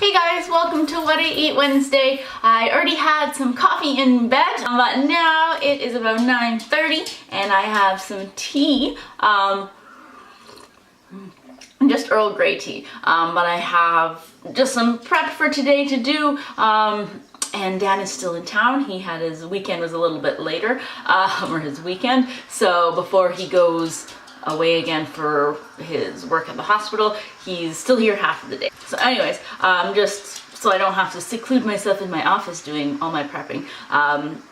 Hey guys, welcome to What I Ate Wednesday. I already had some coffee in bed, but now it is about 9:30 and I have some tea. Just Earl Grey tea, but I have just some prep for today to do. And Dan is still in town. He had his weekend was a little bit later, or his weekend. So before he goes away again for his work at the hospital, he's still here half of the day. So anyways, just so I don't have to seclude myself in my office doing all my prepping, I'm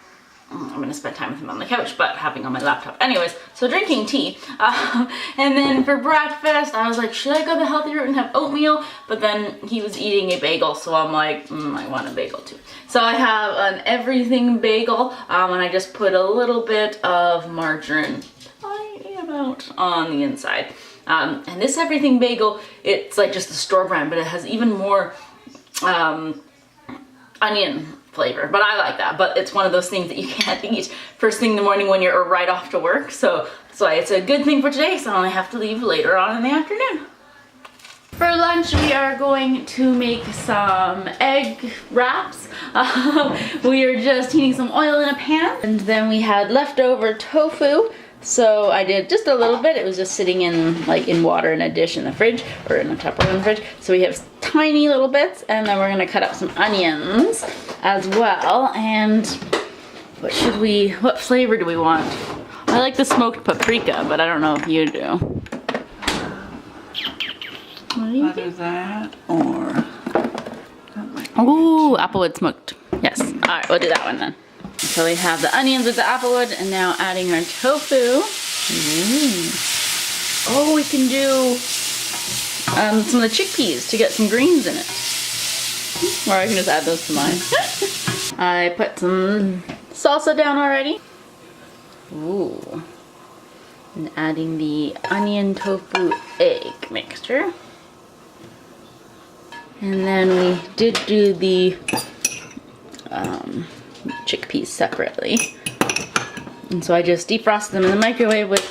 gonna spend time with him on the couch, but having on my laptop. Anyways, so drinking tea. And then for breakfast, I was like, should I go the healthy route and have oatmeal? But then he was eating a bagel, so I'm like, I want a bagel too. So I have an everything bagel, and I just put a little bit of margarine, tiny amount, on the inside. And this everything bagel, it's like just the store brand, but it has even more onion flavor, but I like that. But it's one of those things that you can't eat first thing in the morning when you're right off to work, so that's why it's a good thing for today, so I only have to leave later on in the afternoon. For lunch, we are going to make some egg wraps. We are just heating some oil in a pan, and then we had leftover tofu. So I did just a little bit. It was just sitting in water in a dish in the fridge, or in a Tupperware in the fridge. So we have tiny little bits, and then we're gonna cut up some onions as well. And what flavor do we want? I like the smoked paprika, but I don't know if you do. What do you think? That or ooh, applewood smoked. Yes. All right, we'll do that one then. So we have the onions with the applewood, and now adding our tofu. Oh, we can do some of the chickpeas to get some greens in it. Or I can just add those to mine. I put some salsa down already. Ooh. And adding the onion tofu egg mixture. And then we did do the chickpeas separately, and so I just defrosted them in the microwave with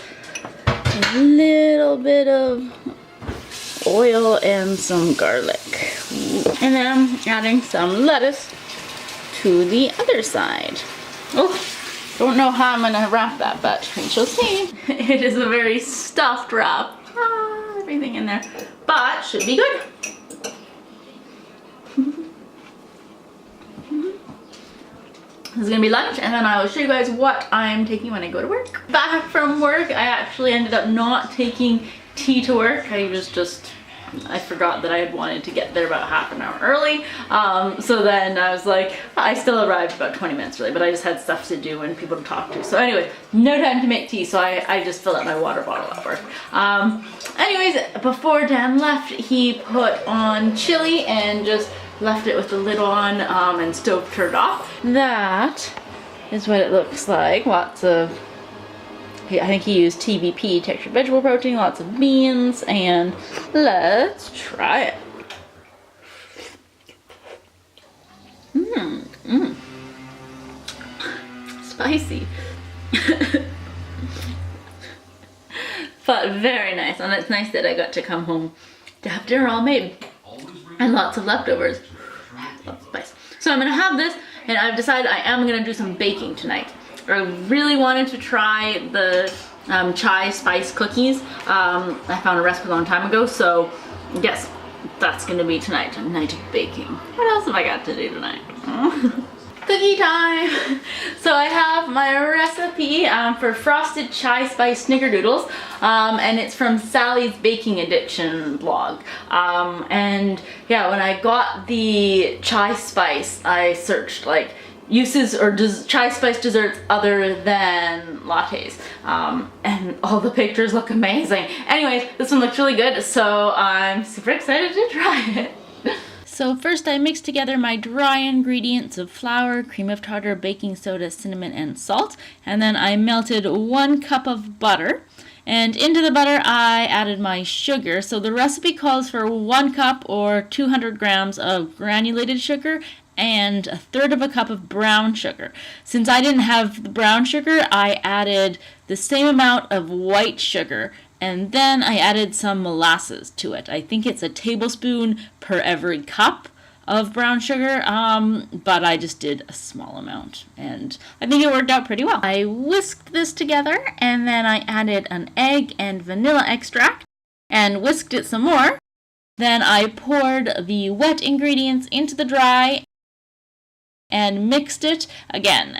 a little bit of oil and some garlic. And then I'm adding some lettuce to the other side. Oh, don't know how I'm gonna wrap that, but we shall see. It is a very stuffed wrap. Everything in there, but should be good. This is gonna be lunch, and then I will show you guys what I'm taking when I go to work. Back from work, I actually ended up not taking tea to work. I forgot that I had wanted to get there about half an hour early. So then I was like, I still arrived about 20 minutes early, but I just had stuff to do and people to talk to. So anyway, no time to make tea, so I just filled up my water bottle at work. Anyways, before Dan left, he put on chili and just left it with the lid on and stove turned off. That is what it looks like. Lots of, I think he used TVP, textured vegetable protein, lots of beans, and let's try it. Spicy. But very nice, and it's nice that I got to come home to have dinner all made. And lots of leftovers. Lots of spice. So I'm gonna have this, and I've decided I am gonna do some baking tonight. I really wanted to try the chai spice cookies. I found a recipe a long time ago, so yes, that's gonna be tonight, a night of baking. What else have I got to do tonight? Cookie time! So I have my recipe for frosted chai spice snickerdoodles, and it's from Sally's Baking Addiction blog. And yeah, when I got the chai spice, I searched like uses or chai spice desserts other than lattes, and all the pictures look amazing. Anyways, this one looks really good, so I'm super excited to try it. So first I mixed together my dry ingredients of flour, cream of tartar, baking soda, cinnamon, and salt. And then I melted 1 cup of butter. And into the butter I added my sugar. So the recipe calls for 1 cup or 200 grams of granulated sugar and 1/3 cup of brown sugar. Since I didn't have the brown sugar, I added the same amount of white sugar And then I added some molasses to it. I think it's a tablespoon per every cup. of brown sugar, but I just did a small amount, and I think it worked out pretty well. I whisked this together, and then I added an egg and vanilla extract, and whisked it some more. Then I poured the wet ingredients into the dry and mixed it again.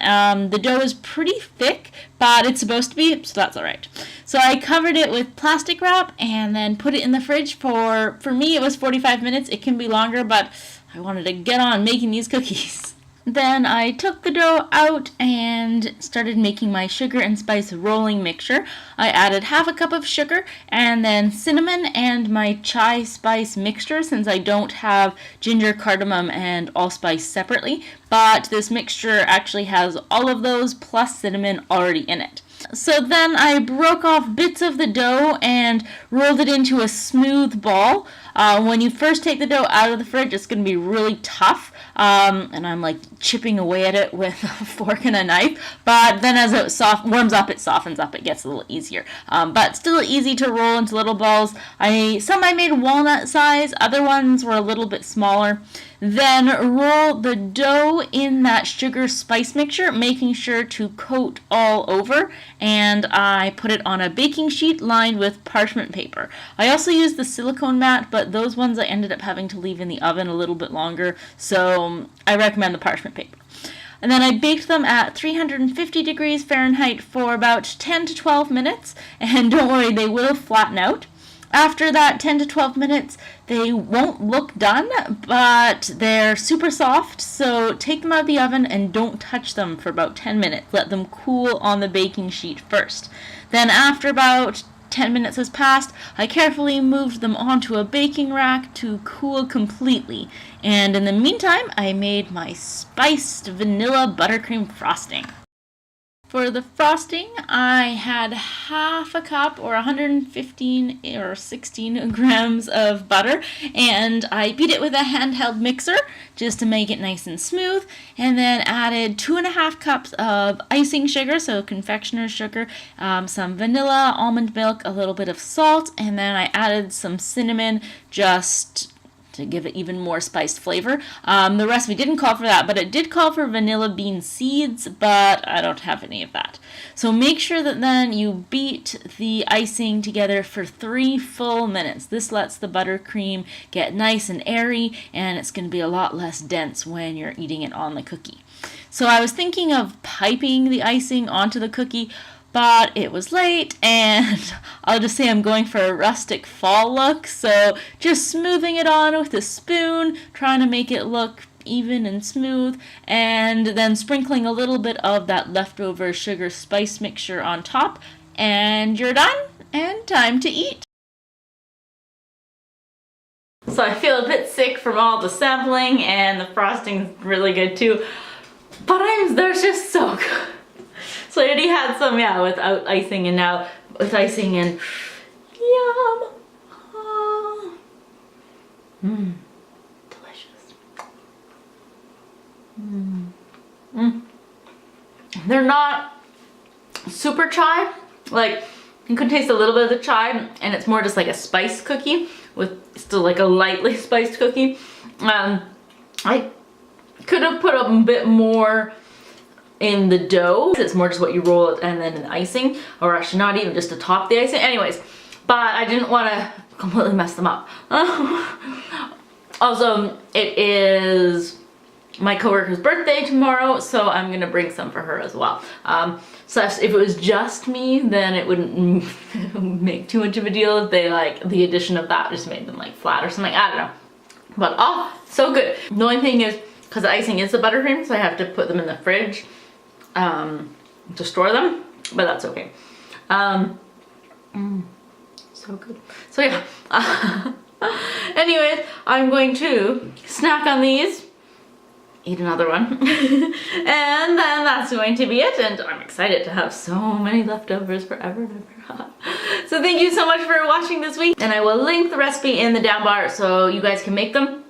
The dough is pretty thick, but it's supposed to be, so that's all right. So I covered it with plastic wrap and then put it in the fridge for me it was 45 minutes. It can be longer, but I wanted to get on making these cookies. Then I took the dough out and started making my sugar and spice rolling mixture. I added half a cup of sugar and then cinnamon and my chai spice mixture, since I don't have ginger, cardamom, and allspice separately. But this mixture actually has all of those plus cinnamon already in it. So then I broke off bits of the dough and rolled it into a smooth ball. When you first take the dough out of the fridge, it's going to be really tough, and I'm like chipping away at it with a fork and a knife, but then as it warms up, it softens up, it gets a little easier, but still easy to roll into little balls. Some I made walnut size, other ones were a little bit smaller. Then roll the dough in that sugar spice mixture, making sure to coat all over, and I put it on a baking sheet lined with parchment paper. I also used the silicone mat, but those ones I ended up having to leave in the oven a little bit longer, so I recommend the parchment paper. And then I baked them at 350 degrees Fahrenheit for about 10 to 12 minutes, and don't worry, they will flatten out. After that 10 to 12 minutes, they won't look done, but they're super soft, so take them out of the oven and don't touch them for about 10 minutes. Let them cool on the baking sheet first. Then after about 10 minutes has passed, I carefully moved them onto a baking rack to cool completely. And in the meantime, I made my spiced vanilla buttercream frosting. For the frosting, I had half a cup or 115 or 16 grams of butter, and I beat it with a handheld mixer just to make it nice and smooth, and then added 2.5 cups of icing sugar, so confectioner's sugar, some vanilla, almond milk, a little bit of salt, and then I added some cinnamon just to give it even more spiced flavor. The recipe didn't call for that, but it did call for vanilla bean seeds, but I don't have any of that. So make sure that then you beat the icing together for 3 full minutes. This lets the buttercream get nice and airy, and it's going to be a lot less dense when you're eating it on the cookie. So I was thinking of piping the icing onto the cookie, but it was late, and I'll just say I'm going for a rustic fall look, so just smoothing it on with a spoon, trying to make it look even and smooth, and then sprinkling a little bit of that leftover sugar spice mixture on top, and you're done, and time to eat. So I feel a bit sick from all the sampling, and the frosting's really good too, but they're just so good. So I already had some, without icing, and now with icing, and yum! Delicious. They're not super chai. Like, you can taste a little bit of the chai, and it's more just like a spice cookie, with still like a lightly spiced cookie. I could have put a bit more in the dough. It's more just what you roll it and then in icing, or actually not even just to top the icing. Anyways, but I didn't want to completely mess them up. Also, it is my coworker's birthday tomorrow, so I'm gonna bring some for her as well. So if it was just me, then it wouldn't make too much of a deal if they the addition of that just made them flat or something. I don't know. But oh, so good. The only thing is, because the icing is the buttercream, so I have to put them in the fridge to store them, but that's okay. So good. So yeah. Anyways, I'm going to snack on these, eat another one, and then that's going to be it, and I'm excited to have so many leftovers forever and ever. So thank you so much for watching this week, and I will link the recipe in the down bar so you guys can make them.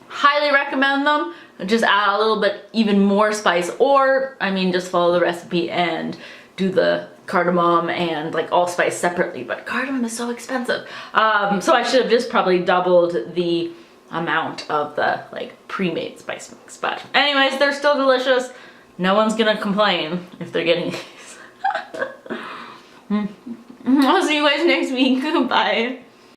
Highly recommend them. Just add a little bit even more spice, or I mean just follow the recipe and do the cardamom and allspice separately, but cardamom is so expensive. So I should have just probably doubled the amount of the pre-made spice mix. But anyways, they're still delicious. No one's gonna complain if they're getting these. I'll see you guys next week. Bye.